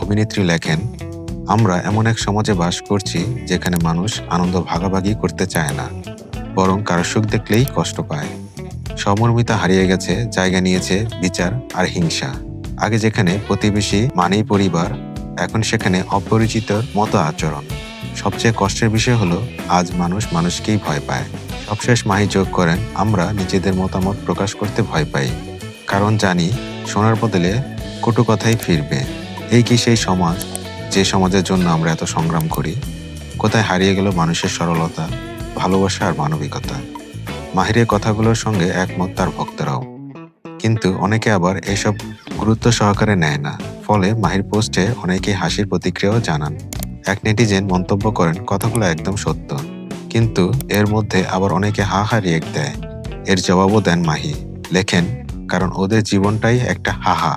অভিনেত্রী লেখেন, আমরা এমন এক সমাজে বাস করছি যেখানে মানুষ আনন্দ ভাগাভাগি করতে চায় না, বরং কারো সুখ দেখলেই কষ্ট পায়। সমর্মিতা হারিয়ে গেছে, জায়গা নিয়েছে বিচার আর হিংসা। আগে যেখানে প্রতিবেশী মানেই পরিবার, এখন সেখানে অপরিচিতর মতো আচরণ। সবচেয়ে কষ্টের বিষয় হলো আজ মানুষ মানুষকেই ভয় পায়। সবশেষ মাহি যোগ করেন, আমরা নিজেদের মতামত প্রকাশ করতে ভয় পাই, কারণ জানি শোনার বদলে কটু কথাই ফিরবে। এই কি সেই সমাজ, যে সমাজের জন্য আমরা এত সংগ্রাম করি? কোথায় হারিয়ে গেল মানুষের সরলতা, ভালোবাসা আর মানবিকতা? মাহিরের কথাগুলোর সঙ্গে একমত তার ভক্তরাও, কিন্তু অনেকে আবার এসব গুরুত্ব সহকারে নেয় না। ফলে মাহির পোস্টে অনেকে হাসির প্রতিক্রিয়াও জানান। এক নেটিজেন মন্তব্য করেন, কথাগুলো একদম সত্য, কিন্তু এর মধ্যে আবার অনেকে হা হা রিয়েক্ট দেয়। এর জবাবও দেন মাহি, লেখেন, কারণ ওদের জীবনটাই একটা হাহা।